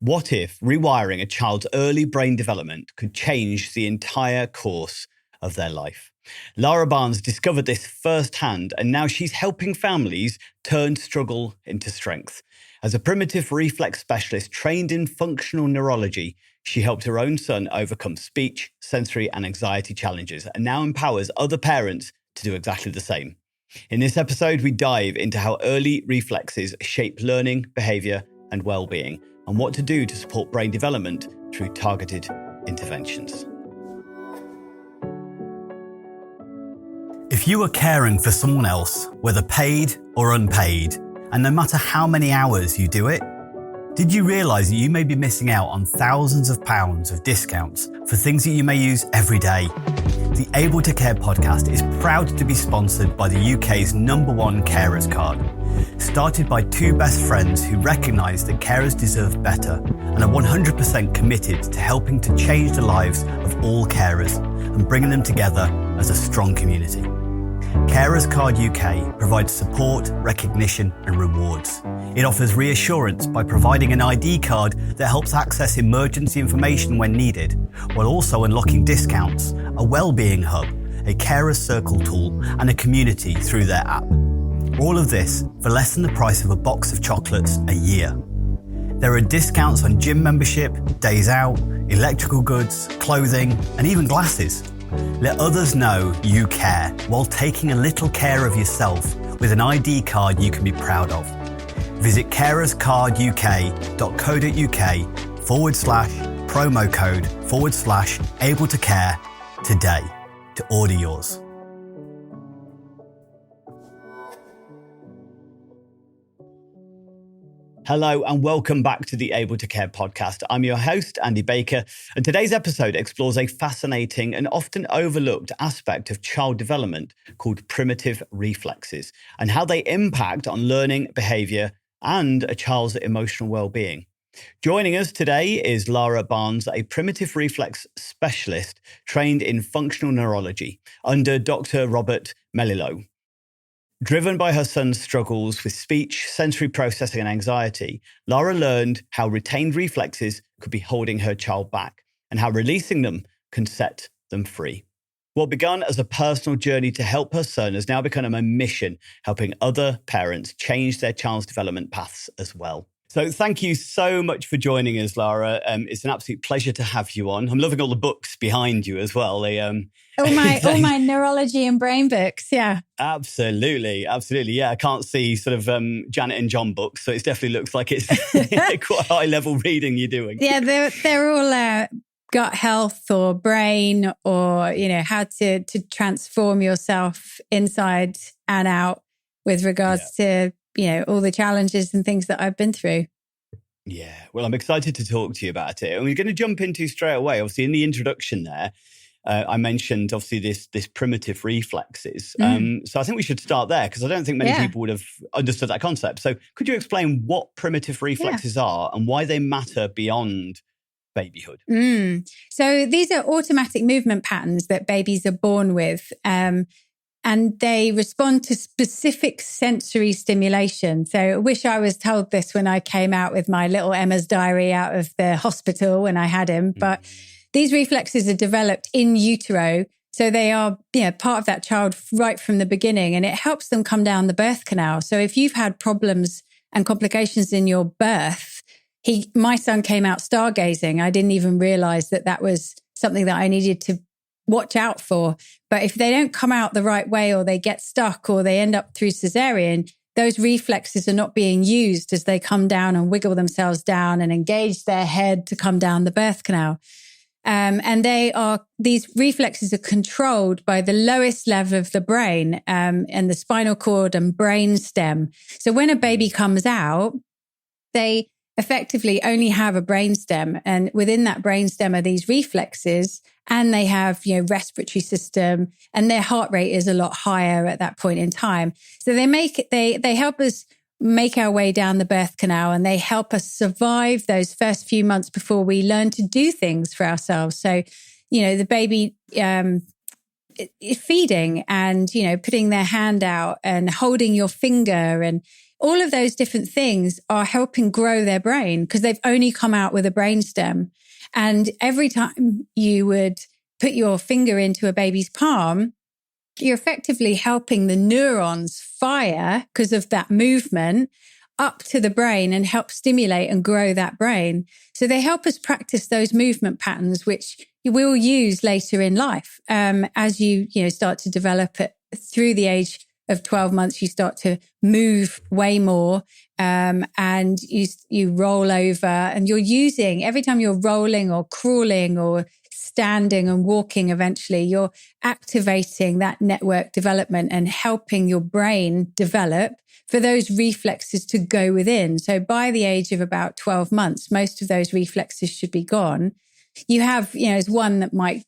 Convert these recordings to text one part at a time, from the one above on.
What if rewiring a child's early brain development could change the entire course of their life? Lara Barnes discovered this firsthand, and now she's helping families turn struggle into strength. As a primitive reflex specialist trained in functional neurology, she helped her own son overcome speech, sensory, and anxiety challenges, and now empowers other parents to do exactly the same. In this episode, we dive into how early reflexes shape learning, behaviour, and well-being, and what to do to support brain development through targeted interventions. If you are caring for someone else, whether paid or unpaid, and no matter how many hours you do it, did you realise that you may be missing out on thousands of pounds of discounts for things that you may use every day? The Able to Care podcast is proud to be sponsored by the UK's #1 carers card. Started by two best friends who recognise that carers deserve better and are 100% committed to helping to change the lives of all carers and bringing them together as a strong community. Carers Card UK provides support, recognition and rewards. It offers reassurance by providing an ID card that helps access emergency information when needed, while also unlocking discounts, a wellbeing hub, a carers circle tool and a community through their app. All of this for less than the price of a box of chocolates a year. There are discounts on gym membership, days out, electrical goods, clothing and even glasses. Let others know you care while taking a little care of yourself with an ID card you can be proud of. Visit carerscarduk.co.uk/promo code/able to care today to order yours. Hello and welcome back to the Able to Care podcast. I'm your host, Andy Baker, and today's episode explores a fascinating and often overlooked aspect of child development called primitive reflexes and how they impact on learning, behaviour, and a child's emotional well-being. Joining us today is Lara Barnes, a primitive reflex specialist trained in functional neurology under Dr. Robert Melillo. Driven by her son's struggles with speech, sensory processing and anxiety, Lara learned how retained reflexes could be holding her child back and how releasing them can set them free. What began as a personal journey to help her son has now become a mission, helping other parents change their child's development paths as well. So thank you so much for joining us, Lara. It's an absolute pleasure to have you on. I'm loving all the books behind you as well. All my neurology and brain books, yeah. Absolutely. Yeah, I can't see sort of Janet and John books, so it definitely looks like it's quite high level reading you're doing. Yeah, they're all gut health or brain or, how to transform yourself inside and out with regards to all the challenges and things that I've been through. Yeah, well, I'm excited to talk to you about it. And we're going to jump into straight away. Obviously, in the introduction there, I mentioned obviously this primitive reflexes. So I think we should start there because I don't think many people would have understood that concept. So could you explain what primitive reflexes are and why they matter beyond babyhood? So these are automatic movement patterns that babies are born with. And they respond to specific sensory stimulation. So I wish I was told this when I came out with my little Emma's diary out of the hospital when I had him. But these reflexes are developed in utero. So they are part of that child right from the beginning. And it helps them come down the birth canal. So if you've had problems and complications in your birth, my son came out stargazing. I didn't even realize that was something that I needed to watch out for. But if they don't come out the right way or they get stuck or they end up through cesarean, those reflexes are not being used as they come down and wiggle themselves down and engage their head to come down the birth canal. And these reflexes are controlled by the lowest level of the brain and the spinal cord and brain stem. So when a baby comes out, they effectively only have a brainstem, and within that brainstem are these reflexes, and they have respiratory system, and their heart rate is a lot higher at that point in time. So they help us make our way down the birth canal, and they help us survive those first few months before we learn to do things for ourselves. So the baby feeding and putting their hand out and holding your finger and all of those different things are helping grow their brain because they've only come out with a brainstem. And every time you would put your finger into a baby's palm, you're effectively helping the neurons fire because of that movement up to the brain and help stimulate and grow that brain. So they help us practice those movement patterns, which you will use later in life. As you start to develop it through the age of 12 months, you start to move way more, and you roll over, and you're using, every time you're rolling or crawling or standing and walking, eventually you're activating that network development and helping your brain develop for those reflexes to go within. So by the age of about 12 months, most of those reflexes should be gone. You have, there's one that might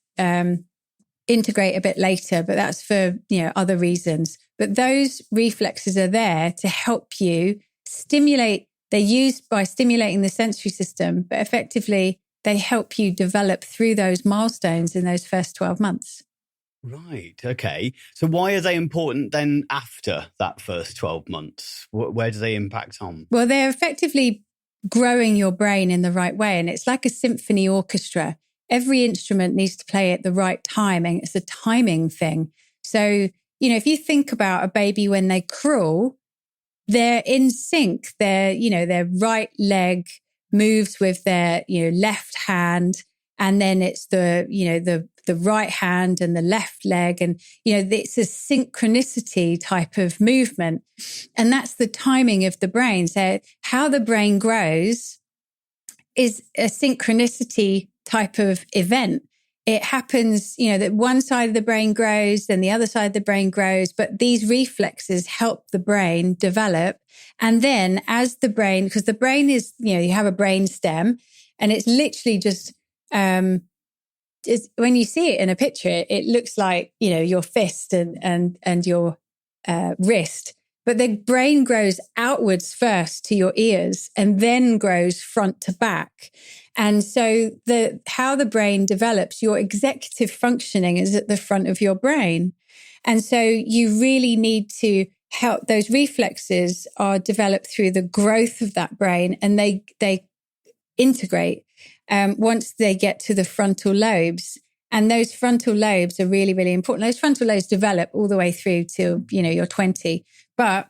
integrate a bit later, but that's for, other reasons. But those reflexes are there to help you stimulate. They're used by stimulating the sensory system, but effectively they help you develop through those milestones in those first 12 months. Right. Okay. So why are they important then after that first 12 months? Where do they impact on? Well, they're effectively growing your brain in the right way. And it's like a symphony orchestra. Every instrument needs to play at the right time, and it's a timing thing. So, if you think about a baby when they crawl, they're in sync. Their right leg moves with their, left hand, and then it's the right hand and the left leg. And, it's a synchronicity type of movement. And that's the timing of the brain. So how the brain grows is a synchronicity type of event. It happens, that one side of the brain grows, then the other side of the brain grows, but these reflexes help the brain develop. And then as the brain, because the brain is, you have a brain stem, and it's literally just, when you see it in a picture, it looks like, your fist and your wrist. But the brain grows outwards first to your ears and then grows front to back. And so how the brain develops, your executive functioning is at the front of your brain. And so you really need to help. Those reflexes are developed through the growth of that brain, and they integrate once they get to the frontal lobes. And those frontal lobes are really, really important. Those frontal lobes develop all the way through till, you're 20. But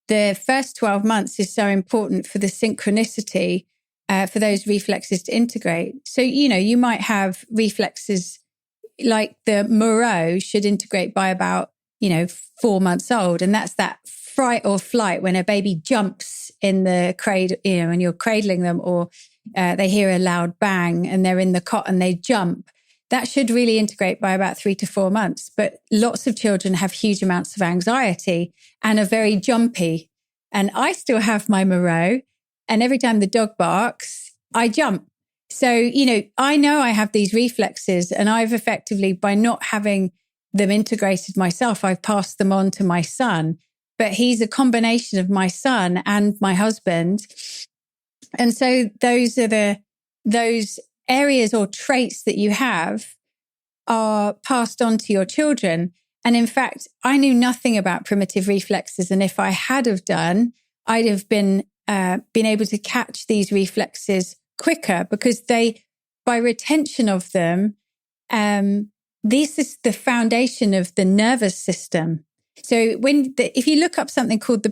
the first 12 months is so important for the synchronicity, for those reflexes to integrate. So, you might have reflexes like the Moreau should integrate by about, 4 months old. And that's that fright or flight when a baby jumps in the cradle, and you're cradling them, or they hear a loud bang and they're in the cot and they jump. That should really integrate by about 3 to 4 months. But lots of children have huge amounts of anxiety and are very jumpy. And I still have my Moreau. And every time the dog barks, I jump. So, I know I have these reflexes, and I've effectively, by not having them integrated myself, I've passed them on to my son. But he's a combination of my son and my husband. And so those areas or traits that you have are passed on to your children. And in fact, I knew nothing about primitive reflexes. And if I had have done, I'd have been able to catch these reflexes quicker, because by retention of them, this is the foundation of the nervous system. So if you look up something called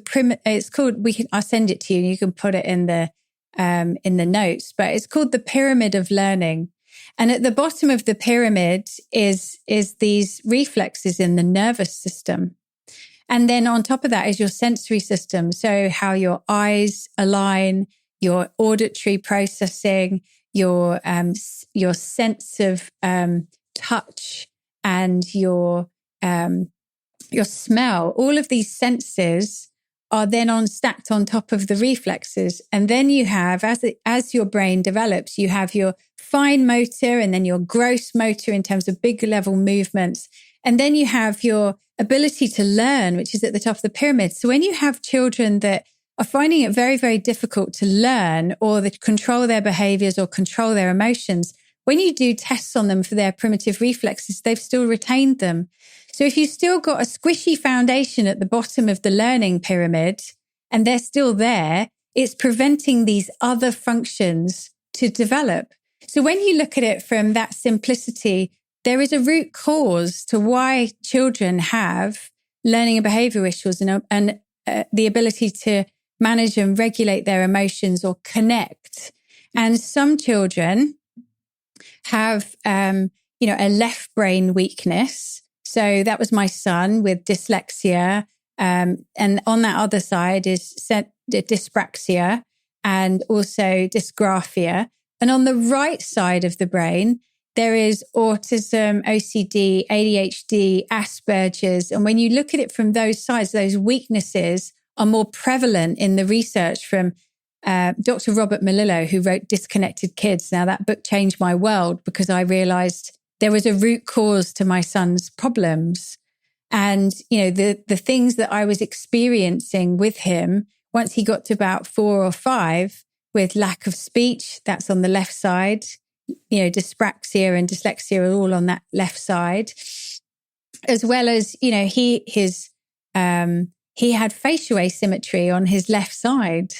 I'll send it to you. You can put it in the notes, but it's called the pyramid of learning. And at the bottom of the pyramid is these reflexes in the nervous system. And then on top of that is your sensory system. So how your eyes align, your auditory processing, your sense of touch, and your smell. All of these senses are then stacked on top of the reflexes. And then you have, as your brain develops, you have your fine motor and then your gross motor in terms of big level movements. And then you have your ability to learn, which is at the top of the pyramid. So when you have children that are finding it very, very difficult to learn, or that control their behaviors or control their emotions, when you do tests on them for their primitive reflexes, they've still retained them. So if you've still got a squishy foundation at the bottom of the learning pyramid, and they're still there, it's preventing these other functions to develop. So when you look at it from that simplicity, there is a root cause to why children have learning and behavior issues and the ability to manage and regulate their emotions or connect. And some children have, a left brain weakness. So that was my son with dyslexia. And on that other side is dyspraxia and also dysgraphia. And on the right side of the brain, there is autism, OCD, ADHD, Asperger's. And when you look at it from those sides, those weaknesses are more prevalent in the research from Dr. Robert Melillo, who wrote Disconnected Kids. Now, that book changed my world because I realized there was a root cause to my son's problems. And, the things that I was experiencing with him once he got to about 4 or 5 with lack of speech, that's on the left side, dyspraxia and dyslexia are all on that left side, as well as, he had facial asymmetry on his left side.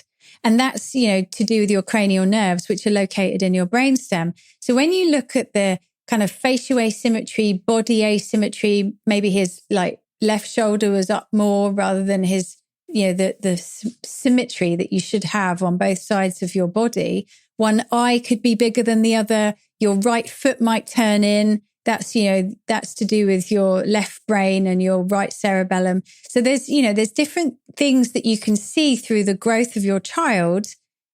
And that's, to do with your cranial nerves, which are located in your brainstem. So when you look at the kind of facial asymmetry, body asymmetry, maybe his left shoulder was up more rather than his, the symmetry that you should have on both sides of your body. One eye could be bigger than the other. Your right foot might turn in. That's to do with your left brain and your right cerebellum. So there's different things that you can see through the growth of your child.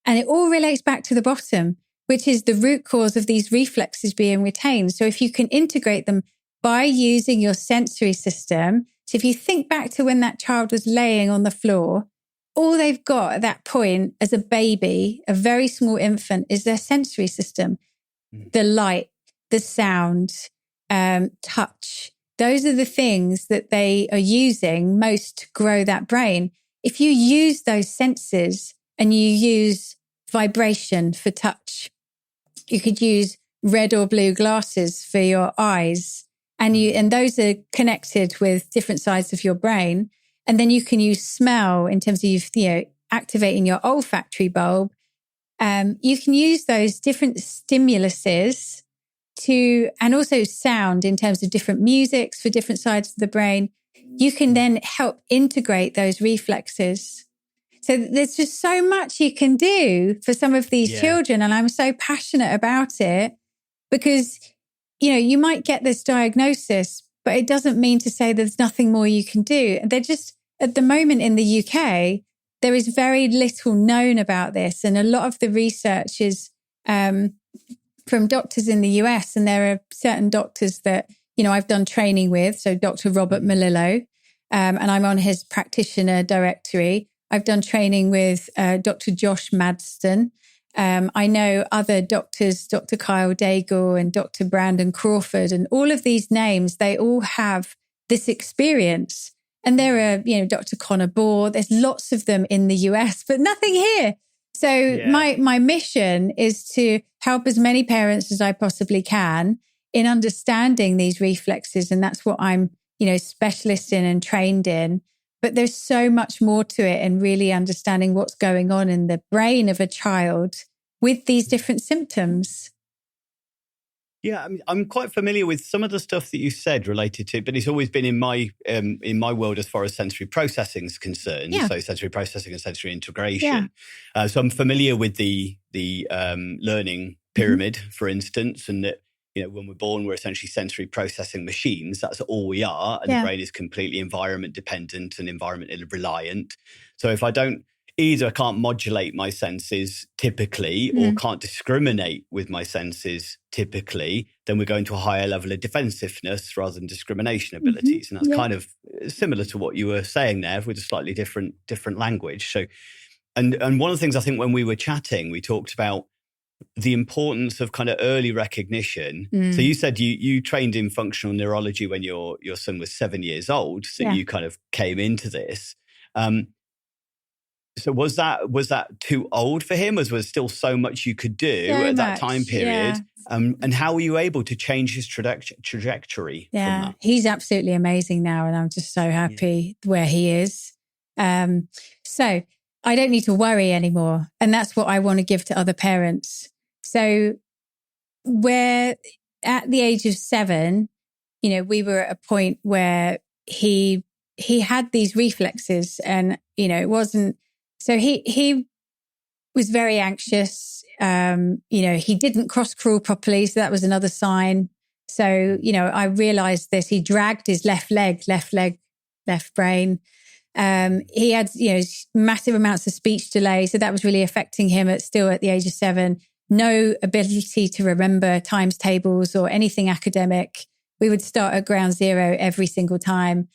And it all relates back to the bottom, which is the root cause of these reflexes being retained. So if you can integrate them by using your sensory system. So if you think back to when that child was laying on the floor, all they've got at that point as a baby, a very small infant, is their sensory system. The light, the sound, touch. Those are the things that they are using most to grow that brain. If you use those senses and you use vibration for touch, you could use red or blue glasses for your eyes, and those are connected with different sides of your brain. And then you can use smell in terms of activating your olfactory bulb. You can use those different stimuluses and also sound in terms of different musics for different sides of the brain. You can then help integrate those reflexes. So there's just so much you can do for some of these children. And I'm so passionate about it because, you might get this diagnosis, but it doesn't mean to say there's nothing more you can do. They're just, at the moment in the UK, there is very little known about this. And a lot of the research is from doctors in the US. And there are certain doctors that, I've done training with. So Dr. Robert Melillo, and I'm on his practitioner directory. I've done training with Dr. Josh Madston. I know other doctors, Dr. Kyle Daigle and Dr. Brandon Crawford, and all of these names, they all have this experience. And there are, Dr. Connor Bohr, there's lots of them in the US, but nothing here. So my mission is to help as many parents as I possibly can in understanding these reflexes. And that's what I'm, specialist in and trained in. But there's so much more to it, and really understanding what's going on in the brain of a child with these different symptoms. Yeah, I mean, I'm quite familiar with some of the stuff that you said related to, but it's always been in my world as far as sensory processing is concerned. Yeah. So sensory processing and sensory integration. Yeah. So I'm familiar with the learning pyramid, for instance, and that when we're born, we're essentially sensory processing machines. That's all we are, and the brain is completely environment dependent and environment reliant. So if I can't modulate my senses typically, or can't discriminate with my senses typically, then we're going to a higher level of defensiveness rather than discrimination abilities. And that's kind of similar to what you were saying there with a slightly different language. So, and one of the things I think when we were chatting, we talked about the importance of kind of early recognition. So you said you trained in functional neurology when your son was 7 years old. So you kind of came into this. So was that too old for him? Was there still so much you could do at that time period? Yeah. And how were you able to change his trajectory from that? He's absolutely amazing now. And I'm just so happy where he is. So I don't need to worry anymore. And that's what I want to give to other parents. So where at the age of 7, we were at a point where he had these reflexes, and, it wasn't, so he was very anxious. He didn't cross crawl properly. So that was another sign. So, I realized this. He dragged his left leg, left brain. He had, massive amounts of speech delay. So that was really affecting him still at the age of 7. No ability to remember times tables or anything academic. We would start at ground zero every single time.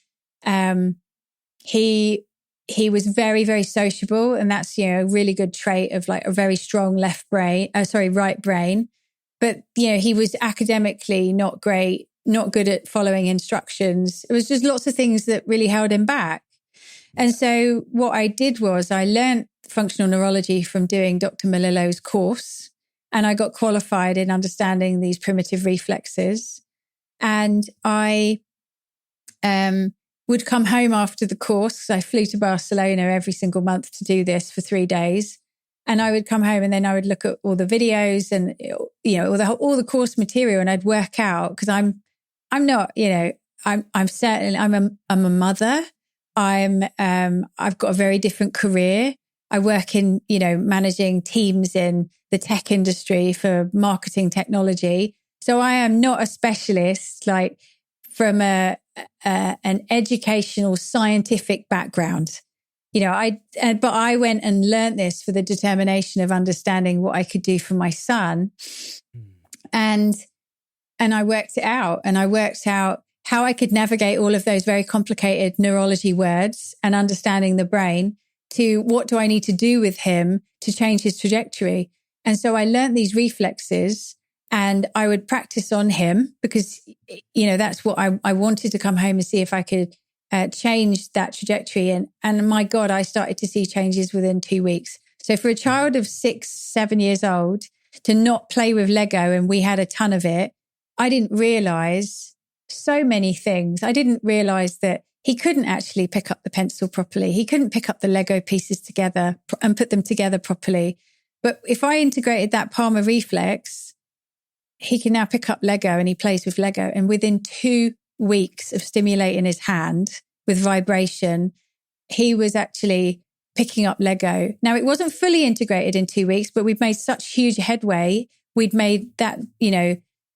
He was very, very sociable. And that's, a really good trait of like a very strong right brain. But, he was academically not great, not good at following instructions. It was just lots of things that really held him back. And so what I did was I learned functional neurology from doing Dr. Melillo's course, and I got qualified in understanding these primitive reflexes. And I would come home after the course. I flew to Barcelona every single month to do this for 3 days. And I would come home and then I would look at all the videos and, all the course material, and I'd work out, because I'm not, I'm certainly, I'm a mother. I've got a very different career. I work in, managing teams in the tech industry for marketing technology. So I am not a specialist, like from an educational scientific background. But I went and learned this for the determination of understanding what I could do for my son. And I worked it out, and I worked out how I could navigate all of those very complicated neurology words and understanding the brain to what do I need to do with him to change his trajectory. And so I learned these reflexes, and I would practice on him because, that's what I wanted to come home and see if I could change that trajectory. And my God, I started to see changes within 2 weeks. So for a child of 6, 7 years old to not play with Lego, and we had a ton of it, I didn't realize so many things. I didn't realize that he couldn't actually pick up the pencil properly. He couldn't pick up the Lego pieces together and put them together properly. But if I integrated that Palmer reflex, he can now pick up Lego, and he plays with Lego. And within 2 weeks of stimulating his hand with vibration, he was actually picking up Lego. Now, it wasn't fully integrated in 2 weeks, but we've made such huge headway. We'd made that,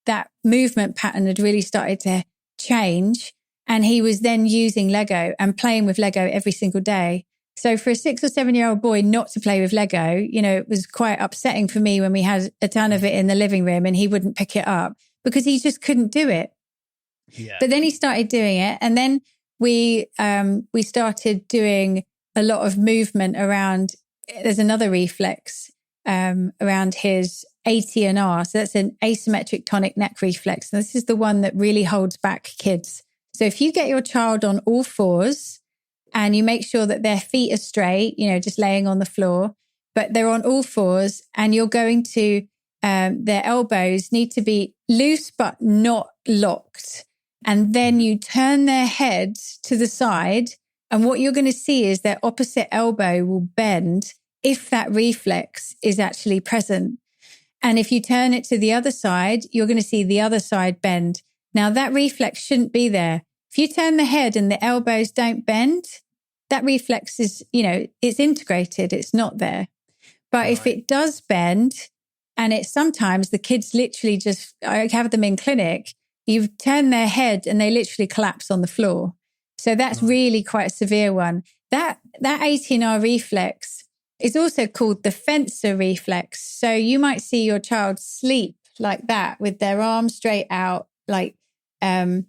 that movement pattern had really started to change. And he was then using Lego and playing with Lego every single day. So for a 6 or 7-year-old boy not to play with Lego, it was quite upsetting for me when we had a ton of it in the living room and he wouldn't pick it up because he just couldn't do it. Yeah. But then he started doing it. And then we started doing a lot of movement around, there's another reflex around his ATNR. So that's an asymmetric tonic neck reflex. And this is the one that really holds back kids. So if you get your child on all fours and you make sure that their feet are straight, just laying on the floor, but they're on all fours, and you're going to, their elbows need to be loose but not locked. And then you turn their head to the side, and what you're going to see is their opposite elbow will bend if that reflex is actually present. And if you turn it to the other side, you're going to see the other side bend. Now, that reflex shouldn't be there. If you turn the head and the elbows don't bend, that reflex is, it's integrated. It's not there. But if it does bend, and it's sometimes the kids literally just, I have them in clinic, you turn their head and they literally collapse on the floor. So that's really quite a severe one. That ATNR reflex is also called the fencer reflex. So you might see your child sleep like that with their arm straight out, and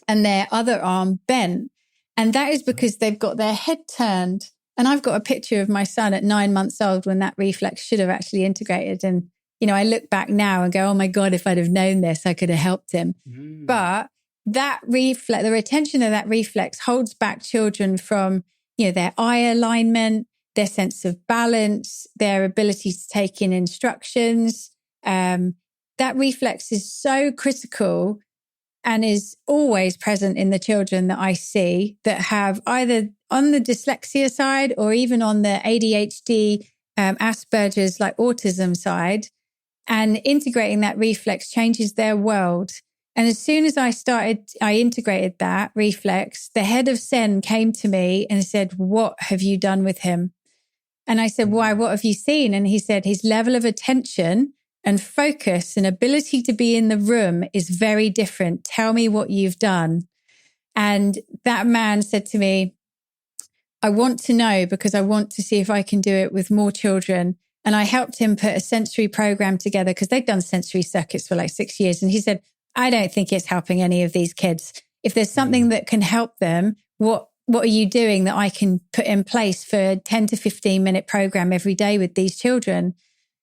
their other arm bent. And that is because they've got their head turned. And I've got a picture of my son at 9 months old when that reflex should have actually integrated. And, I look back now and go, oh my God, if I'd have known this, I could have helped him. But that reflex, the retention of that reflex holds back children from, their eye alignment, their sense of balance, their ability to take in instructions. That reflex is so critical. and is always present in the children that I see that have either on the dyslexia side or even on the ADHD, Asperger's, like autism side. And integrating that reflex changes their world. And as soon as I integrated that reflex, the head of SEN came to me and said, "What have you done with him?" And I said, "Why? What have you seen?" And he said, "His level of attention and focus and ability to be in the room is very different. Tell me what you've done." And that man said to me, "I want to know because I want to see if I can do it with more children." And I helped him put a sensory program together because they'd done sensory circuits for like 6 years. And he said, "I don't think it's helping any of these kids. If there's something that can help them, what are you doing that I can put in place for a 10 to 15 minute program every day with these children?"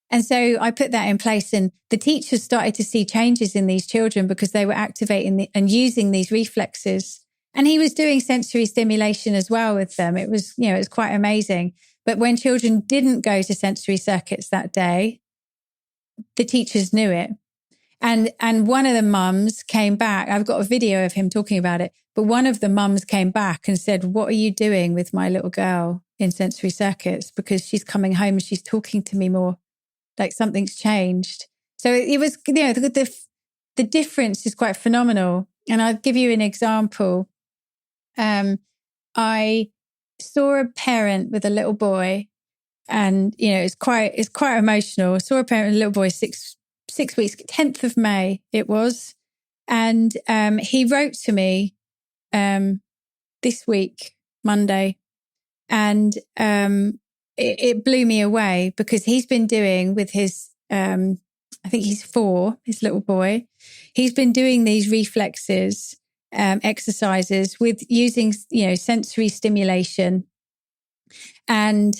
And so I put that in place, and the teachers started to see changes in these children because they were activating and using these reflexes. And he was doing sensory stimulation as well with them. It was quite amazing. But when children didn't go to sensory circuits that day, the teachers knew it. And one of the mums came back. I've got a video of him talking about it. But one of the mums came back and said, "What are you doing with my little girl in sensory circuits? Because she's coming home and she's talking to me more. Like something's changed." So it was, the difference is quite phenomenal. And I'll give you an example. I saw a parent with a little boy, and it's quite emotional. I saw a parent with a little boy, six weeks, 10th of May it was, and he wrote to me this week, Monday, and it blew me away because he's been doing with his, I think he's 4, his little boy. He's been doing these reflexes exercises with using, sensory stimulation. And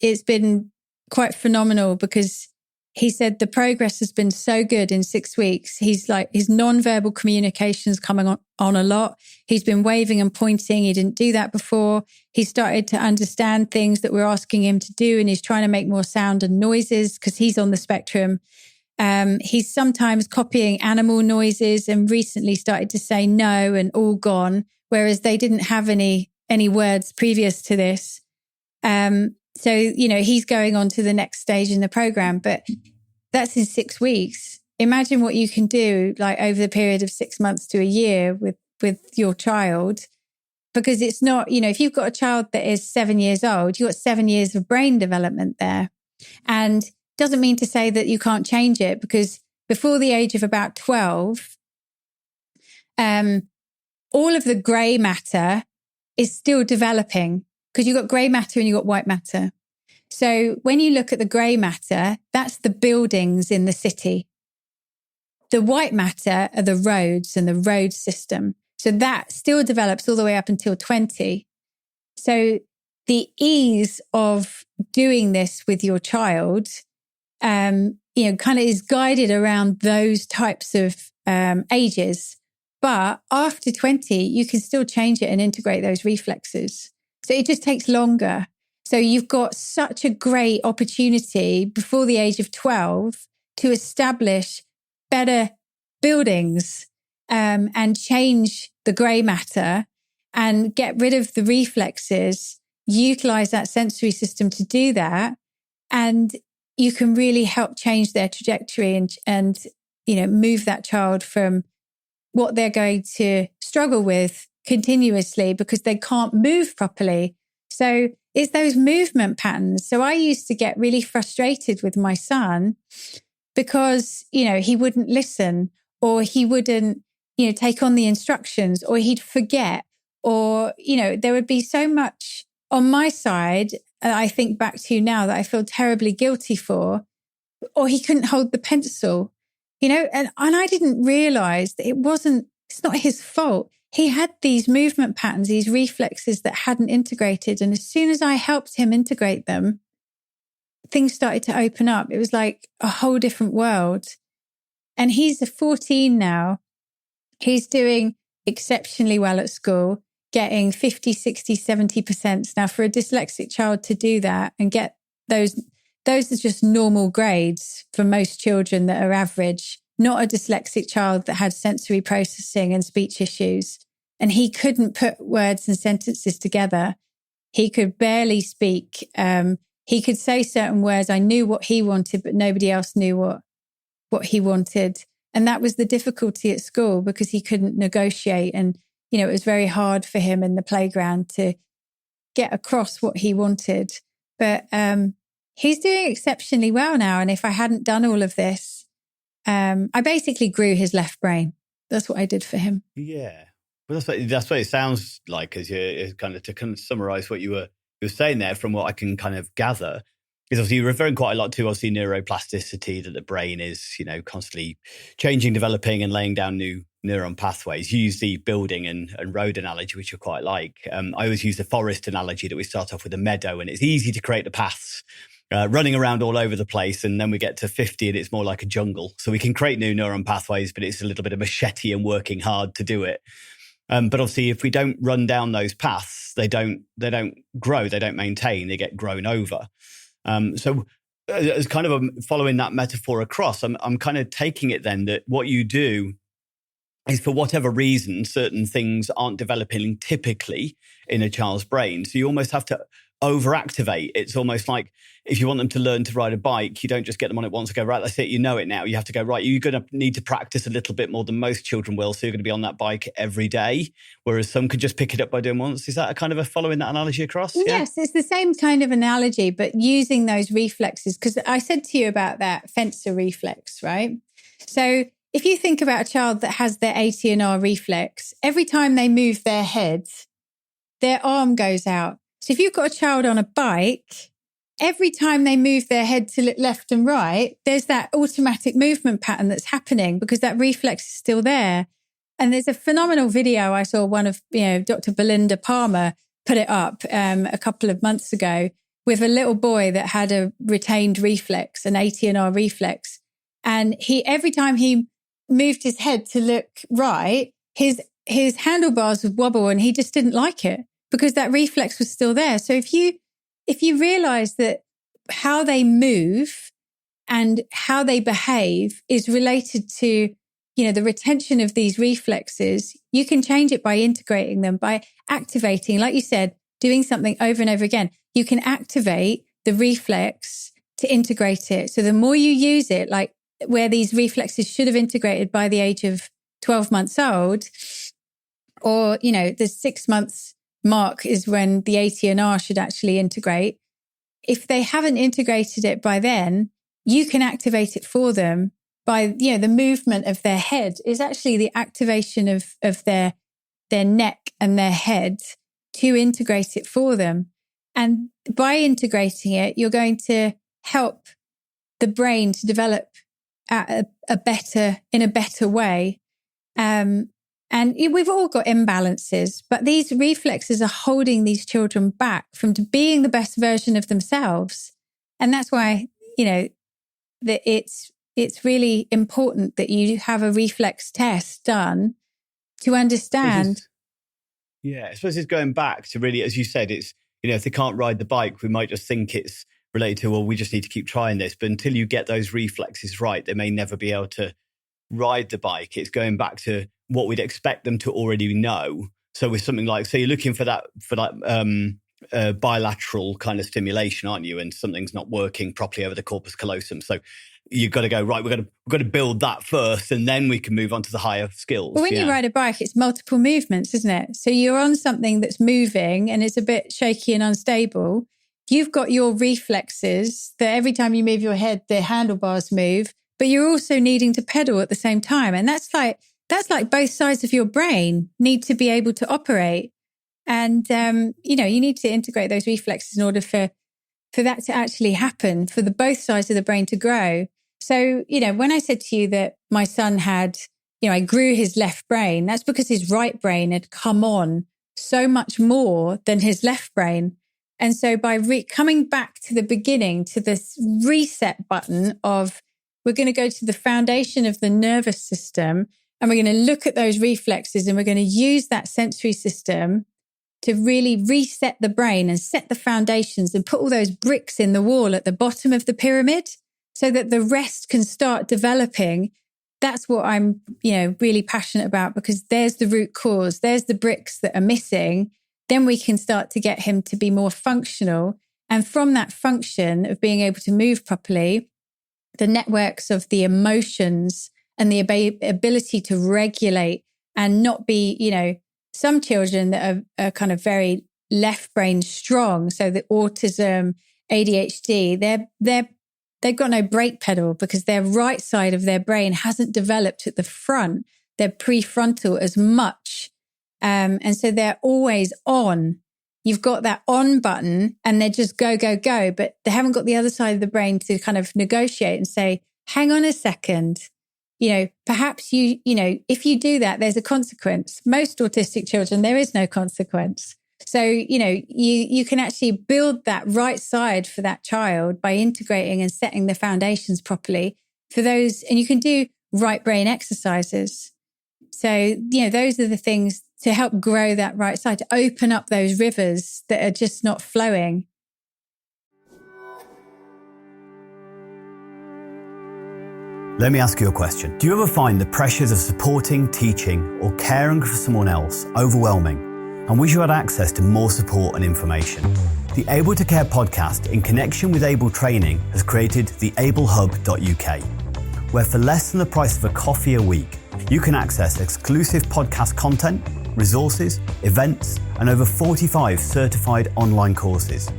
it's been quite phenomenal because he said the progress has been so good in 6 weeks. He's like, his nonverbal communication's coming on a lot. He's been waving and pointing. He didn't do that before. He started to understand things that we're asking him to do, and he's trying to make more sound and noises because he's on the spectrum. He's sometimes copying animal noises and recently started to say no and all gone, whereas they didn't have any words previous to this. So, he's going on to the next stage in the program, but that's in 6 weeks. Imagine what you can do like over the period of 6 months to a year with your child, because it's not, if you've got a child that is 7 years old, you've got 7 years of brain development there. And doesn't mean to say that you can't change it, because before the age of about 12, all of the grey matter is still developing, because you've got grey matter and you've got white matter. So when you look at the grey matter, that's the buildings in the city. The white matter are the roads and the road system. So that still develops all the way up until 20. So the ease of doing this with your child, kind of is guided around those types of ages. But after 20, you can still change it and integrate those reflexes. So it just takes longer. So you've got such a great opportunity before the age of 12 to establish better buildings and change the grey matter and get rid of the reflexes, utilize that sensory system to do that. And you can really help change their trajectory and move that child from what they're going to struggle with continuously because they can't move properly. So it's those movement patterns. So I used to get really frustrated with my son because, he wouldn't listen, or he wouldn't, take on the instructions, or he'd forget, or, there would be so much on my side, I think back to now, that I feel terribly guilty for, or he couldn't hold the pencil, and I didn't realize that it's not his fault. He had these movement patterns, these reflexes that hadn't integrated. And as soon as I helped him integrate them, things started to open up. It was like a whole different world. And he's 14 now. He's doing exceptionally well at school, getting 50, 60, 70%. Now, for a dyslexic child to do that and get those are just normal grades for most children that are average not a dyslexic child that had sensory processing and speech issues. And he couldn't put words and sentences together. He could barely speak. He could say certain words. I knew what he wanted, but nobody else knew what he wanted. And that was the difficulty at school because he couldn't negotiate. And, you know, it was very hard for him in the playground to get across what he wanted. But he's doing exceptionally well now. And if I hadn't done all of this, I basically grew his left brain. That's what I did for him. Yeah. Well, that's what it sounds like, as you kind of summarize what you were saying there, from what I can kind of gather. Because obviously you're referring quite a lot to obviously neuroplasticity, that the brain is, you know, constantly changing, developing and laying down new neuron pathways. You use the building and road analogy, which I quite like. I always use the forest analogy, that we start off with a meadow and it's easy to create the paths running around all over the place. And then we get to 50 and it's more like a jungle. So we can create new neuron pathways, but it's a little bit of machete and working hard to do it. But obviously, if we don't run down those paths, they don't grow, they don't maintain, they get grown over. So as kind of following that metaphor across, I'm kind of taking it then that what you do is, for whatever reason, certain things aren't developing typically in a child's brain. So you almost have to overactivate. It's almost like if you want them to learn to ride a bike, you don't just get them on it once and go, right, that's it, you know it now. You have to go, right, you're going to need to practice a little bit more than most children will. So you're going to be on that bike every day, whereas some could just pick it up by doing once. Is that a kind of a following that analogy across? Yes, it's the same kind of analogy, but using those reflexes. Because I said to you about that fencer reflex, right? So if you think about a child that has their ATNR reflex, every time they move their head, their arm goes out. So if you've got a child on a bike, every time they move their head to look left and right, there's that automatic movement pattern that's happening because that reflex is still there. And there's a phenomenal video I saw, one of, Dr. Belinda Palmer put it up a couple of months ago with a little boy that had a retained reflex, an ATNR reflex. And every time he moved his head to look right, his handlebars would wobble and he just didn't like it because that reflex was still there. So if you realize that how they move and how they behave is related to, the retention of these reflexes, you can change it by integrating them, by activating, like you said, doing something over and over again. You can activate the reflex to integrate it. So the more you use it, like where these reflexes should have integrated by the age of 12 months old, or, the 6 months mark is when the ATNR should actually integrate. If they haven't integrated it by then, you can activate it for them by, the movement of their head is actually the activation of their neck and their head to integrate it for them. And by integrating it, you're going to help the brain to develop in a better way. And we've all got imbalances, but these reflexes are holding these children back from being the best version of themselves. And that's why, that it's really important that you have a reflex test done to understand. I suppose it's going back to really, as you said, it's, if they can't ride the bike, we might just think it's related to, well, we just need to keep trying this. But until you get those reflexes right, they may never be able to ride the bike. It's going back to what we'd expect them to already know. So with something like, so you're looking for that bilateral kind of stimulation, aren't you? And something's not working properly over the corpus callosum. So you've got to go, right, we've got to build that first, and then we can move on to the higher skills. Well, when you ride a bike, it's multiple movements, isn't it? So you're on something that's moving and it's a bit shaky and unstable. You've got your reflexes that every time you move your head, the handlebars move, but you're also needing to pedal at the same time. And that's like both sides of your brain need to be able to operate. And, you need to integrate those reflexes in order for that to actually happen, for both sides of the brain to grow. So, when I said to you that my son had, I grew his left brain, that's because his right brain had come on so much more than his left brain. And so by coming back to the beginning, to this reset button of, we're going to go to the foundation of the nervous system, and we're going to look at those reflexes, and we're going to use that sensory system to really reset the brain and set the foundations and put all those bricks in the wall at the bottom of the pyramid so that the rest can start developing. that's what I'm, really passionate about, because there's the root cause. There's the bricks that are missing. Then we can start to get him to be more functional. And from that function of being able to move properly, the networks of the emotions and the ability to regulate and not be, some children that are kind of very left brain strong. So the autism, ADHD, they've got no brake pedal because their right side of their brain hasn't developed at the front, their prefrontal as much. And so they're always on. You've got that on button and they're just go, go, go, but they haven't got the other side of the brain to kind of negotiate and say, hang on a second. Perhaps if you do that, there's a consequence. Most autistic children, there is no consequence. So, you can actually build that right side for that child by integrating and setting the foundations properly for those. And you can do right brain exercises. So, those are the things to help grow that right side, to open up those rivers that are just not flowing. Let me ask you a question. Do you ever find the pressures of supporting, teaching, or caring for someone else overwhelming and wish you had access to more support and information? The Able to Care podcast, in connection with Able Training, has created the ablehub.uk, where for less than the price of a coffee a week, you can access exclusive podcast content, resources, events, and over 45 certified online courses,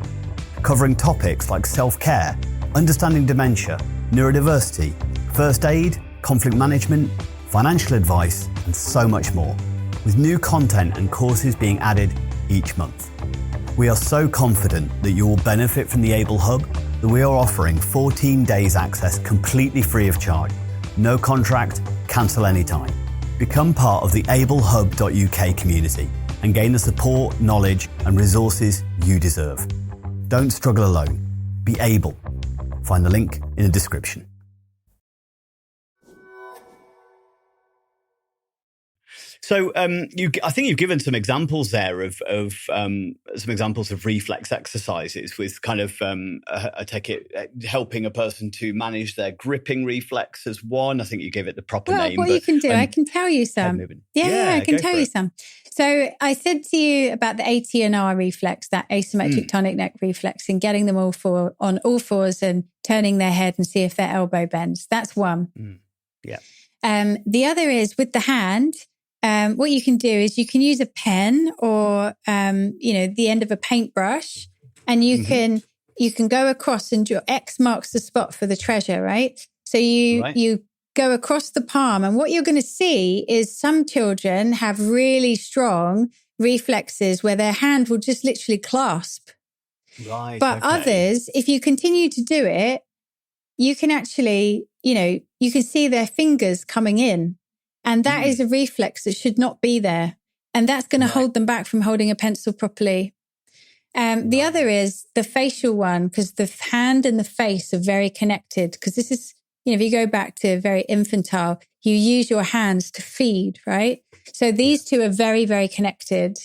covering topics like self-care, understanding dementia, neurodiversity, first aid, conflict management, financial advice, and so much more, with new content and courses being added each month. We are so confident that you will benefit from the Able Hub that we are offering 14 days access completely free of charge. No contract, cancel anytime. Become part of the ablehub.uk community and gain the support, knowledge, and resources you deserve. Don't struggle alone. Be able. Find the link in the description. So I think you've given some examples there of some examples of reflex exercises with kind of, I take it, helping a person to manage their gripping reflex as one. I think you gave it the proper name. What you can do, I can tell you some. Yeah, I can tell you some. So I said to you about the ATNR reflex, that asymmetric tonic neck reflex, and getting them on all fours and turning their head and see if their elbow bends. That's one. Yeah. The other is with the hand. What you can do is you can use a pen or, the end of a paintbrush, and you can go across and your X marks the spot for the treasure, right? So you go across the palm, and what you're going to see is some children have really strong reflexes where their hand will just literally clasp. Right. But others, if you continue to do it, you can actually, you can see their fingers coming in. And that is a reflex that should not be there. And that's going to hold them back from holding a pencil properly. The other is the facial one, because the hand and the face are very connected. Because this is, if you go back to very infantile, you use your hands to feed, right? So these two are very, very connected.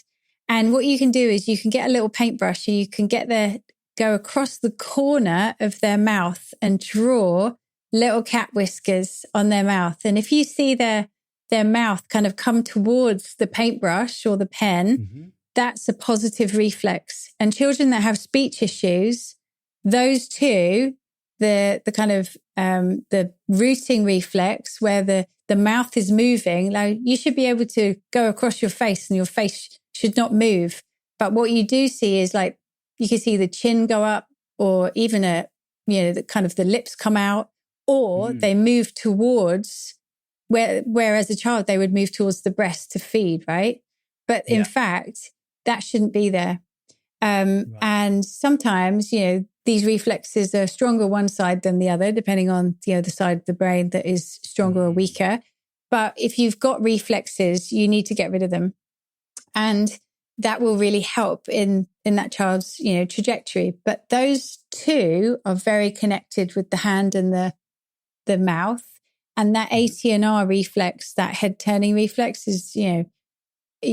And what you can do is you can get a little paintbrush and you can go across the corner of their mouth and draw little cat whiskers on their mouth. And if you see their mouth kind of come towards the paintbrush or the pen, that's a positive reflex. And children that have speech issues, those two, the kind of the rooting reflex where the mouth is moving, like you should be able to go across your face and your face should not move. But what you do see is like you can see the chin go up, or even the kind of the lips come out, or they move towards where as a child they would move towards the breast to feed, right? But in fact, that shouldn't be there. And sometimes, these reflexes are stronger one side than the other, depending on, the side of the brain that is stronger or weaker. But if you've got reflexes, you need to get rid of them. And that will really help in that child's, trajectory. But those two are very connected with the hand and the mouth. And that ATNR reflex, that head turning reflex is, you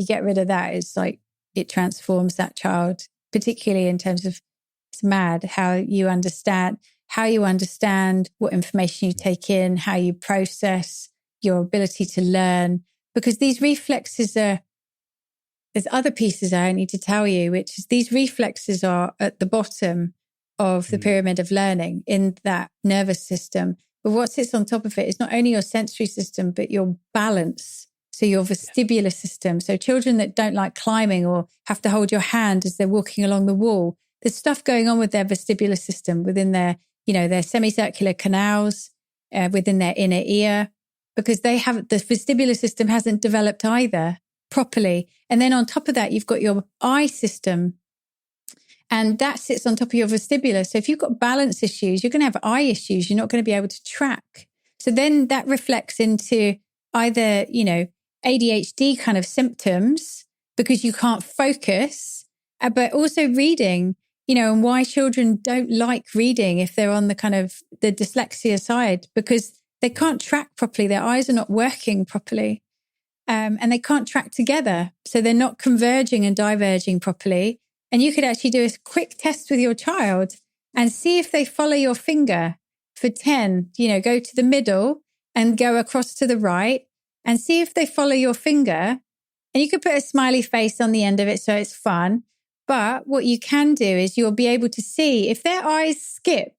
get rid of that. It's like it transforms that child, particularly in terms of, it's mad how you understand what information you take in, how you process, your ability to learn, because these reflexes are, there's other pieces I need to tell you, which is these reflexes are at the bottom of the pyramid of learning in that nervous system. But what sits on top of it is not only your sensory system, but your balance. So your vestibular system. So children that don't like climbing or have to hold your hand as they're walking along the wall, there's stuff going on with their vestibular system within their, their semicircular canals, within their inner ear, because the vestibular system hasn't developed either properly. And then on top of that, you've got your eye system, and that sits on top of your vestibular. So if you've got balance issues, you're going to have eye issues. You're not going to be able to track. So then that reflects into either, ADHD kind of symptoms because you can't focus, but also reading, and why children don't like reading if they're on the kind of the dyslexia side, because they can't track properly. Their eyes are not working properly. And they can't track together. So they're not converging and diverging properly. And you could actually do a quick test with your child and see if they follow your finger for 10, go to the middle and go across to the right and see if they follow your finger. And you could put a smiley face on the end of it so it's fun. But what you can do is you'll be able to see if their eyes skip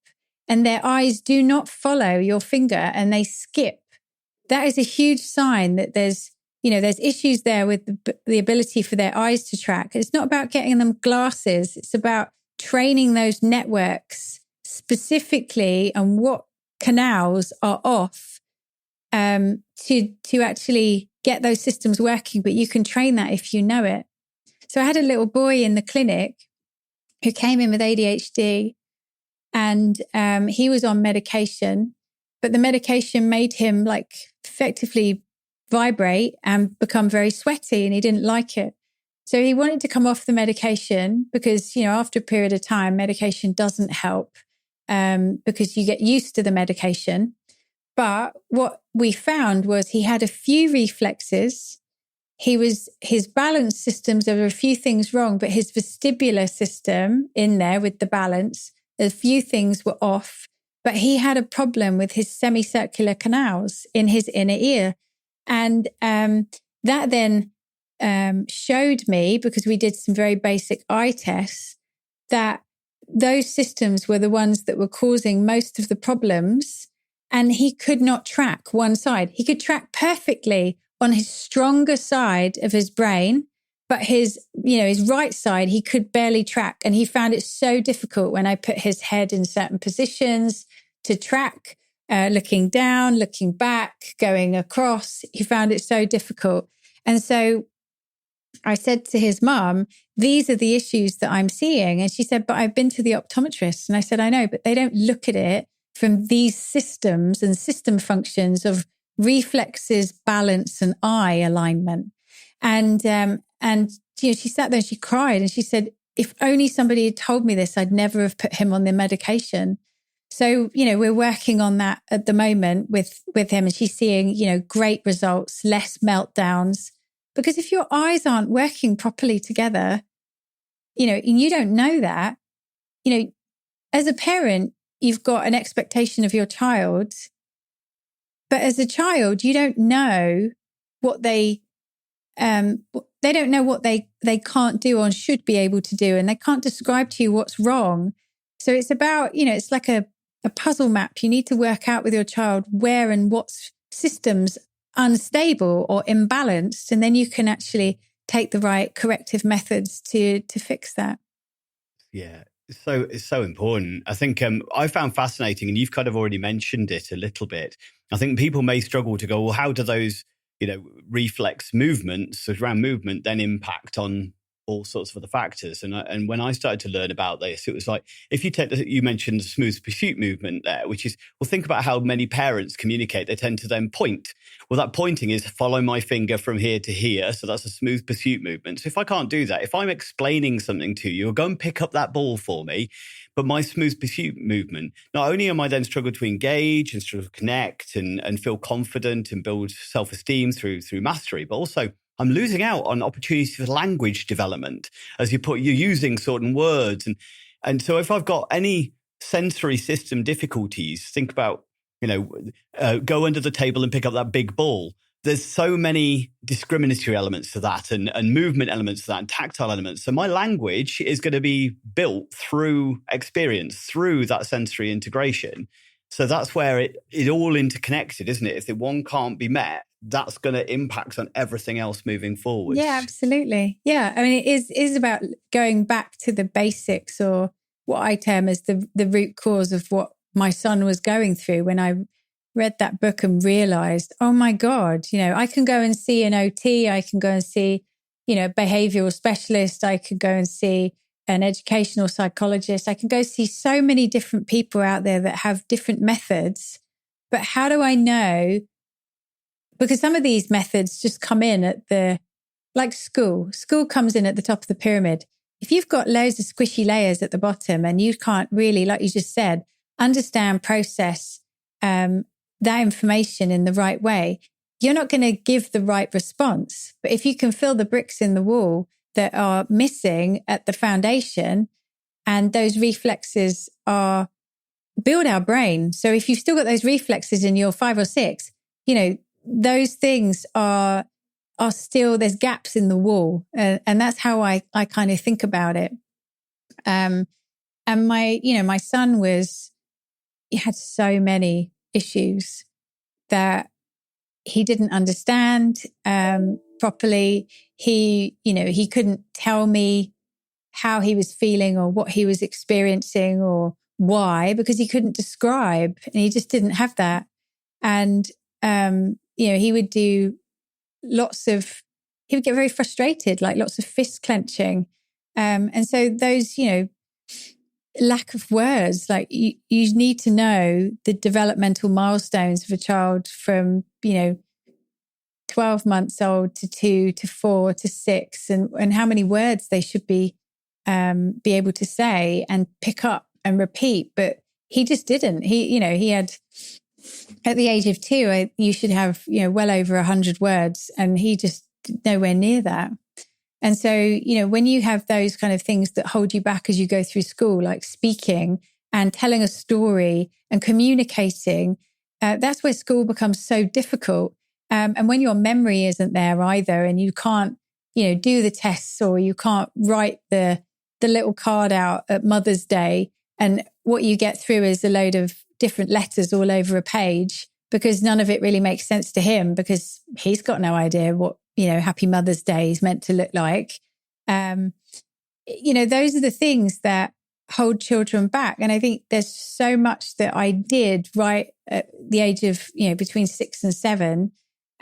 and their eyes do not follow your finger and they skip. That is a huge sign that there's issues there with the ability for their eyes to track. It's not about getting them glasses. It's about training those networks specifically and what canals are off to actually get those systems working. But you can train that if you know it. So I had a little boy in the clinic who came in with ADHD, and he was on medication, but the medication made him effectively vibrate and become very sweaty, and he didn't like it. So he wanted to come off the medication because, after a period of time, medication doesn't help because you get used to the medication. But what we found was he had a few reflexes. His balance systems, there were a few things wrong, but his vestibular system in there with the balance, a few things were off. But he had a problem with his semicircular canals in his inner ear. And that then showed me, because we did some very basic eye tests, that those systems were the ones that were causing most of the problems. And he could not track one side. He could track perfectly on his stronger side of his brain, but his right side, he could barely track. And he found it so difficult when I put his head in certain positions to track. Looking down, looking back, going across. He found it so difficult. And so I said to his mum, these are the issues that I'm seeing. And she said, but I've been to the optometrist. And I said, I know, but they don't look at it from these systems and system functions of reflexes, balance, and eye alignment. And she sat there and she cried and she said, if only somebody had told me this, I'd never have put him on the medication. So, we're working on that at the moment with him, and she's seeing, great results, less meltdowns. Because if your eyes aren't working properly together, and you don't know that, as a parent, you've got an expectation of your child. But as a child, you don't know what they don't know what they can't do or should be able to do. And they can't describe to you what's wrong. So it's about, it's like a puzzle map. You need to work out with your child where and what systems unstable or imbalanced, and then you can actually take the right corrective methods to fix that. Yeah, it's so important. I think I found fascinating, and you've kind of already mentioned it a little bit. I think people may struggle to go, well, how do those reflex movements around movement then impact on all sorts of other factors? And when I started to learn about this, it was like, if you take you mentioned the smooth pursuit movement there, which is, well, think about how many parents communicate. They tend to then point. Well, that pointing is follow my finger from here to here. So that's a smooth pursuit movement. So if I can't do that, if I'm explaining something to you, or go and pick up that ball for me, but my smooth pursuit movement, not only am I then struggle to engage and sort of connect and feel confident and build self-esteem through mastery, but also I'm losing out on opportunities for language development as you're using certain words. And so if I've got any sensory system difficulties, think about go under the table and pick up that big ball. There's so many discriminatory elements to that and movement elements to that and tactile elements. So my language is going to be built through experience, through that sensory integration. So that's where it all interconnected, isn't it? If the one can't be met, that's going to impact on everything else moving forward. Yeah, absolutely. Yeah. I mean, it is about going back to the basics, or what I term as the root cause of what my son was going through. When I read that book and realized, oh my God, I can go and see an OT, I can go and see, behavioral specialist, I could go and see an educational psychologist, I can go see so many different people out there that have different methods. But how do I know? Because some of these methods just come in like school. School comes in at the top of the pyramid. If you've got loads of squishy layers at the bottom and you can't really, like you just said, understand, process that information in the right way, you're not going to give the right response. But if you can fill the bricks in the wall that are missing at the foundation, and those reflexes build our brain. So if you've still got those reflexes in your 5 or 6, those things are still, there's gaps in the wall. And that's how I kind of think about it. And my son he had so many issues that he didn't understand properly. He couldn't tell me how he was feeling or what he was experiencing or why, because he couldn't describe, and he just didn't have that. And, he would do he would get very frustrated, like lots of fist clenching. And so those, lack of words, like you need to know the developmental milestones of a child from, 12 months old to 2 to 4 to 6, and how many words they should be able to say and pick up and repeat. But he just didn't. He had, at the age of 2, you should have, well over 100 words, and he just nowhere near that. And so, when you have those kind of things that hold you back as you go through school, like speaking and telling a story and communicating, that's where school becomes so difficult. And when your memory isn't there either, and you can't, do the tests, or you can't write the little card out at Mother's Day, and what you get through is a load of different letters all over a page, because none of it really makes sense to him, because he's got no idea what, Happy Mother's Day is meant to look like. Those are the things that hold children back. And I think there's so much that I did right at the age of, between 6 and 7.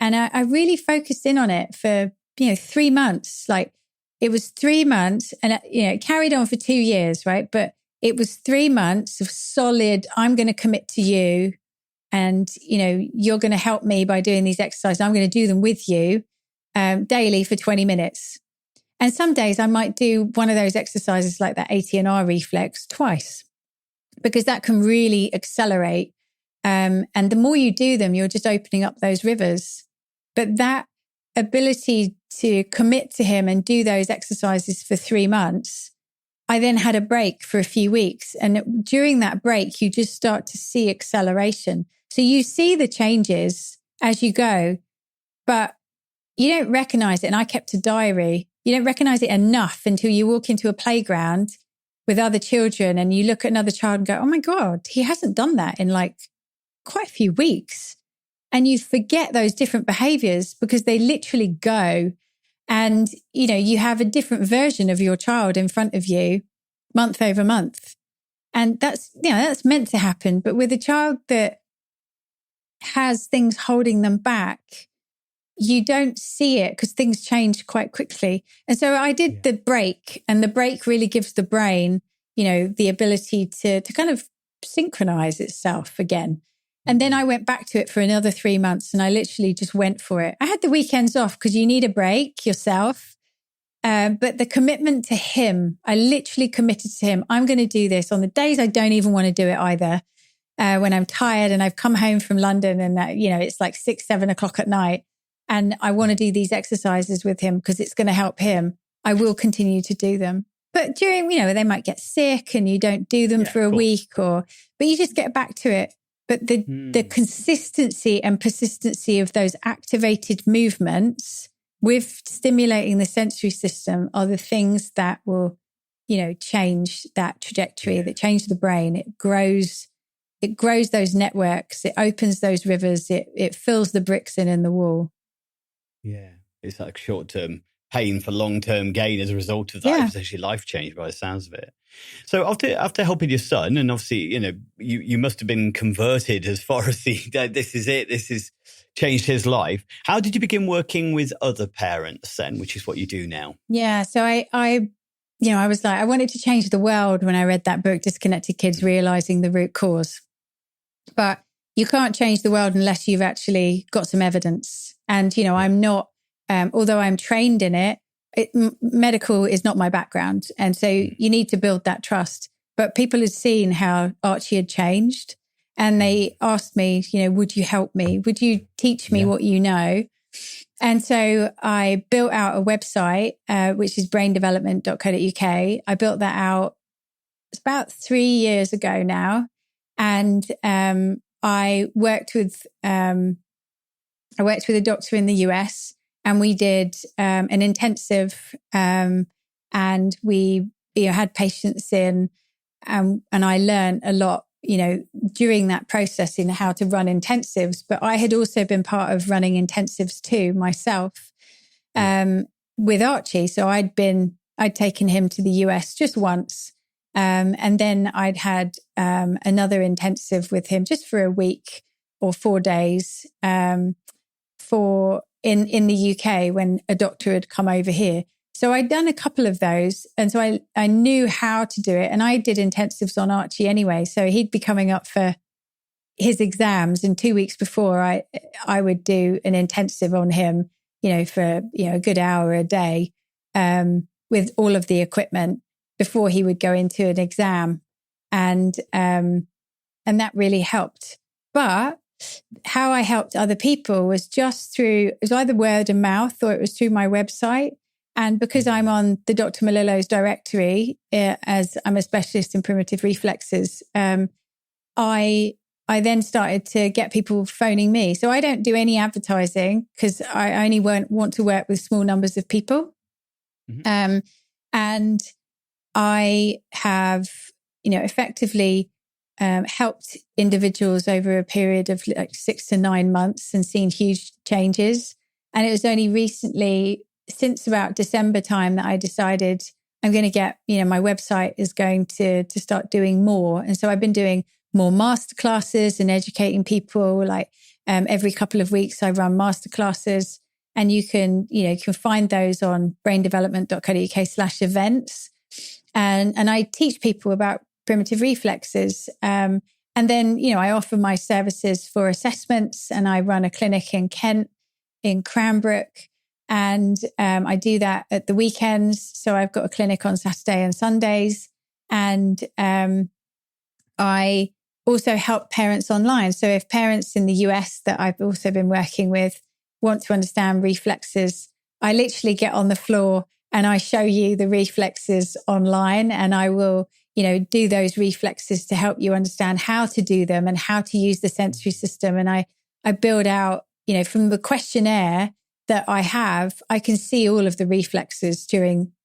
And I really focused in on it for, 3 months. Like, it was 3 months, and, it carried on for 2 years, right? But it was 3 months of solid, I'm going to commit to you, and, you're going to help me by doing these exercises. I'm going to do them with you daily for 20 minutes. And some days I might do one of those exercises like that ATNR reflex twice, because that can really accelerate. And the more you do them, you're just opening up those rivers. But that ability to commit to him and do those exercises for 3 months, I then had a break for a few weeks. And during that break, you just start to see acceleration. So you see the changes as you go, but you don't recognize it. And I kept a diary. You don't recognize it enough until you walk into a playground with other children and you look at another child and go, oh my God, he hasn't done that in like quite a few weeks. And you forget those different behaviors because they literally go. And, you have a different version of your child in front of you month over month. And that's meant to happen. But with a child that has things holding them back, you don't see it because things change quite quickly. And so I did the break, and the break really gives the brain, the ability to kind of synchronize itself again. And then I went back to it for another 3 months, and I literally just went for it. I had the weekends off because you need a break yourself. But the commitment to him, I literally committed to him. I'm going to do this on the days I don't even want to do it either. When I'm tired and I've come home from London and, it's like 6, 7 o'clock at night, and I want to do these exercises with him because it's going to help him, I will continue to do them. But during, they might get sick and you don't do them for a week, but you just get back to it. But the consistency and persistency of those activated movements with stimulating the sensory system are the things that will, change that trajectory, that change the brain. It grows those networks. It opens those rivers. It fills the bricks in the wall. Yeah. It's like short-term pain for long-term gain as a result of that. Yeah. It's actually life change by the sounds of it. So after helping your son, and obviously, you must have been converted as far as this is it. This has changed his life. How did you begin working with other parents then, which is what you do now? Yeah. So I was like, I wanted to change the world when I read that book, Disconnected Kids, Realizing the Root Cause. But you can't change the world unless you've actually got some evidence. And, I'm not, although I'm trained in it, medical is not my background. And so you need to build that trust. But people had seen how Archie had changed. And they asked me, would you help me? Would you teach me what you know? And so I built out a website, which is braindevelopment.co.uk. I built that out, it's about 3 years ago now. And I worked with a doctor in the US, and we did an intensive, and we had patients in, and I learned a lot, during that process in how to run intensives. But I had also been part of running intensives too myself with Archie. So I'd taken him to the US just once. And then I'd had another intensive with him just for a week or 4 days in the UK when a doctor had come over here. So I'd done a couple of those. And so I knew how to do it. And I did intensives on Archie anyway. So he'd be coming up for his exams. And 2 weeks before, I would do an intensive on him, for a good hour a day with all of the equipment before he would go into an exam. And that really helped. But how I helped other people was it was either word of mouth or it was through my website. And because I'm on the Dr. Malillo's directory, as I'm a specialist in primitive reflexes, I then started to get people phoning me. So I don't do any advertising because I only want to work with small numbers of people. Mm-hmm. And I have, effectively helped individuals over a period of like 6 to 9 months and seen huge changes. And it was only recently, since about December time, that I decided I'm going to get, my website is going to start doing more. And so I've been doing more masterclasses and educating people. Like every couple of weeks, I run masterclasses, and you can find those on braindevelopment.co.uk/events. And I teach people about primitive reflexes. And then, I offer my services for assessments, and I run a clinic in Kent, in Cranbrook. And I do that at the weekends. So I've got a clinic on Saturday and Sundays. And I also help parents online. So if parents in the US that I've also been working with want to understand reflexes, I literally get on the floor and I show you the reflexes online, and I will, do those reflexes to help you understand how to do them and how to use the sensory system. And I build out, from the questionnaire that I have, I can see all of the reflexes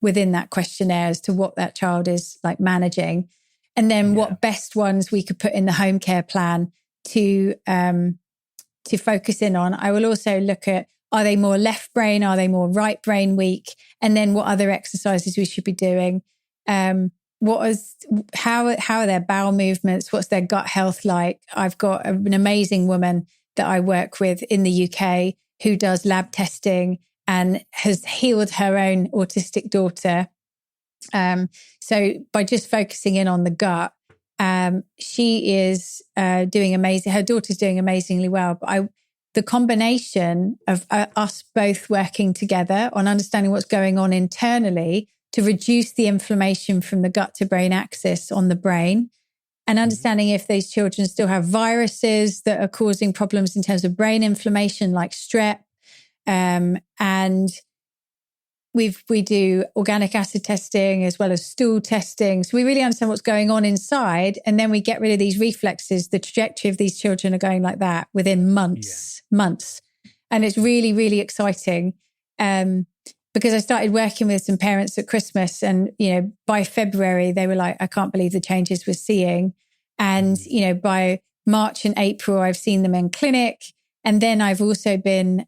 within that questionnaire as to what that child is like managing. And then what best ones we could put in the home care plan to focus in on. I will also look at, are they more left brain? Are they more right brain weak? And then what other exercises we should be doing? How are their bowel movements? What's their gut health like? I've got an amazing woman that I work with in the UK who does lab testing and has healed her own autistic daughter. So by just focusing in on the gut, she is doing amazing. Her daughter's doing amazingly well. But the combination of us both working together on understanding what's going on internally to reduce the inflammation from the gut to brain axis on the brain, and understanding if these children still have viruses that are causing problems in terms of brain inflammation, like strep, and we do organic acid testing as well as stool testing. So we really understand what's going on inside. And then we get rid of these reflexes. The trajectory of these children are going like that within months. And it's really, really exciting. Because I started working with some parents at Christmas, and, by February, they were like, I can't believe the changes we're seeing. And, by March and April, I've seen them in clinic. And then I've also been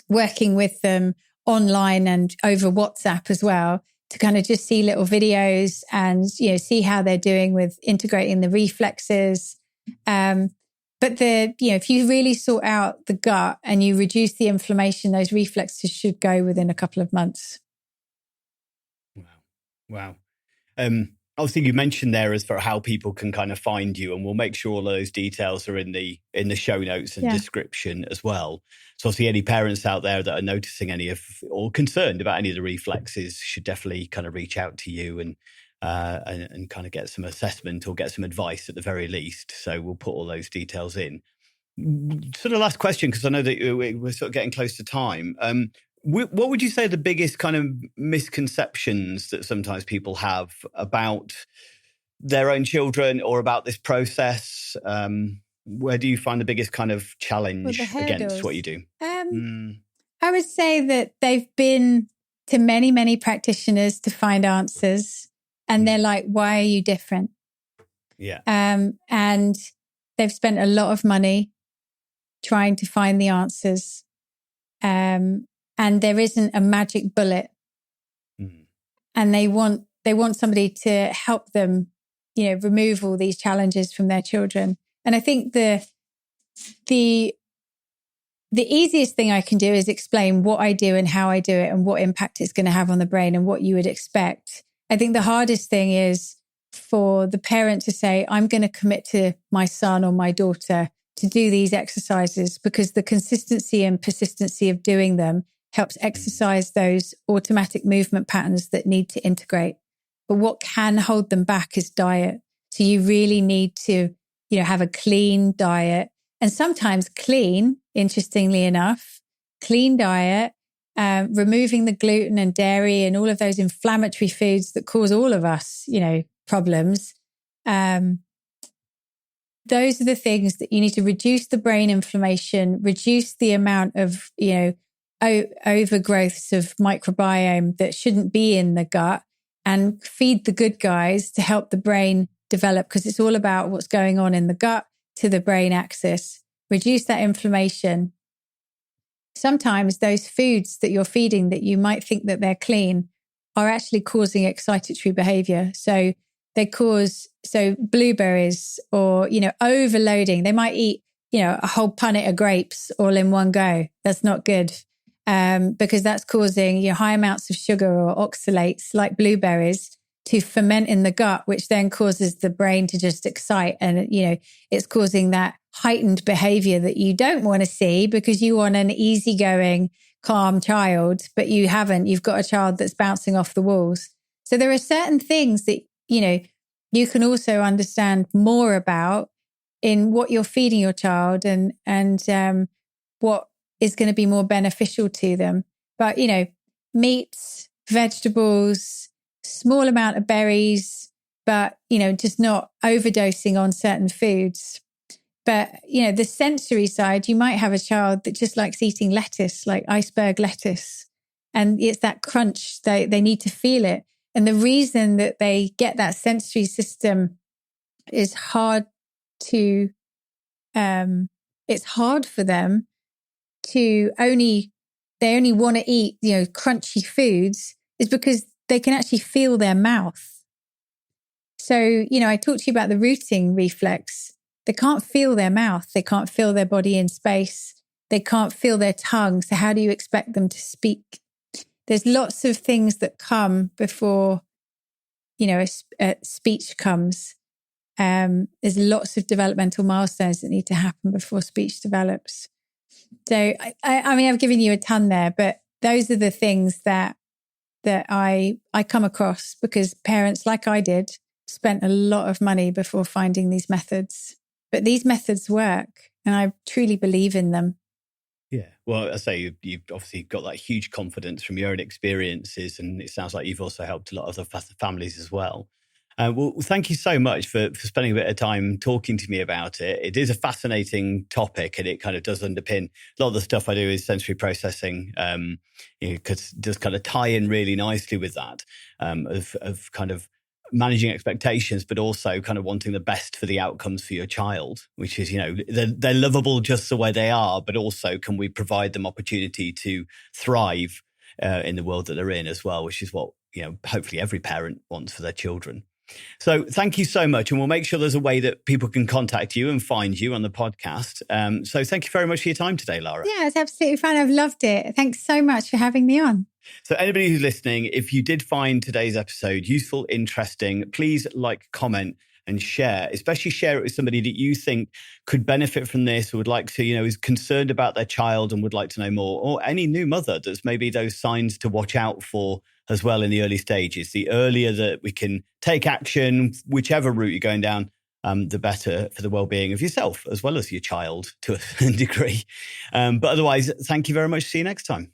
working with them online and over WhatsApp as well, to kind of just see little videos and, see how they're doing with integrating the reflexes. But if you really sort out the gut and you reduce the inflammation, those reflexes should go within a couple of months. Wow. Obviously, you mentioned there as for how people can kind of find you, and we'll make sure all those details are in the show notes and description as well. So obviously, any parents out there that are noticing any of or concerned about any of the reflexes should definitely kind of reach out to you and kind of get some assessment or get some advice at the very least. So we'll put all those details in. Sort of last question, because I know that we're sort of getting close to time. What would you say the biggest kind of misconceptions that sometimes people have about their own children or about this process? Where do you find the biggest kind of challenge against what you do? I would say that they've been to many, many practitioners to find answers. And they're like, why are you different? Yeah. And they've spent a lot of money trying to find the answers. And there isn't a magic bullet. And they want somebody to help them, remove all these challenges from their children. And I think the easiest thing I can do is explain what I do and how I do it and what impact it's going to have on the brain and what you would expect. I think the hardest thing is for the parent to say, I'm going to commit to my son or my daughter to do these exercises, because the consistency and persistency of doing them helps exercise those automatic movement patterns that need to integrate. But what can hold them back is diet. So you really need to, have a clean diet. And sometimes clean, interestingly enough, clean diet, removing the gluten and dairy and all of those inflammatory foods that cause all of us, problems. Those are the things that you need to reduce the brain inflammation, reduce the amount of, overgrowths of microbiome that shouldn't be in the gut, and feed the good guys to help the brain develop, because it's all about what's going on in the gut to the brain axis. Reduce that inflammation. Sometimes those foods that you're feeding that you might think that they're clean are actually causing excitatory behavior. So blueberries or, overloading. They might eat, a whole punnet of grapes all in one go. That's not good. Because that's causing high amounts of sugar or oxalates like blueberries to ferment in the gut, which then causes the brain to just excite. And, it's causing that heightened behavior that you don't want to see, because you want an easygoing, calm child, but you haven't. You've got a child that's bouncing off the walls. So there are certain things that, you can also understand more about in what you're feeding your child and what is going to be more beneficial to them. But, meats, vegetables, small amount of berries, but, just not overdosing on certain foods. But, the sensory side, you might have a child that just likes eating lettuce, like iceberg lettuce. And it's that crunch, they need to feel it. And the reason that they get that sensory system is it's hard for them to they only want to eat, crunchy foods, is because they can actually feel their mouth. So, I talked to you about the rooting reflex. They can't feel their mouth. They can't feel their body in space. They can't feel their tongue. So how do you expect them to speak? There's lots of things that come before, speech comes. There's lots of developmental milestones that need to happen before speech develops. So, I've given you a ton there, but those are the things that I come across, because parents, like I did, spent a lot of money before finding these methods. But these methods work, and I truly believe in them. Yeah. Well, I say you've obviously got that huge confidence from your own experiences, and it sounds like you've also helped a lot of other families as well. Well, thank you so much for spending a bit of time talking to me about it. It is a fascinating topic, and it kind of does underpin a lot of the stuff I do is sensory processing, because it does kind of tie in really nicely with that, of kind of managing expectations, but also kind of wanting the best for the outcomes for your child, which is, they're lovable just the way they are, but also can we provide them opportunity to thrive in the world that they're in as well, which is what, hopefully every parent wants for their children. So thank you so much. And we'll make sure there's a way that people can contact you and find you on the podcast. So thank you very much for your time today, Lara. Yeah, it's absolutely fun. I've loved it. Thanks so much for having me on. So anybody who's listening, if you did find today's episode useful, interesting, please like, comment and share, especially share it with somebody that you think could benefit from this or would like to, is concerned about their child and would like to know more, or any new mother that's maybe those signs to watch out for as well in the early stages. The earlier that we can take action, whichever route you're going down, the better for the well-being of yourself as well as your child to a degree. But otherwise, thank you very much. See you next time.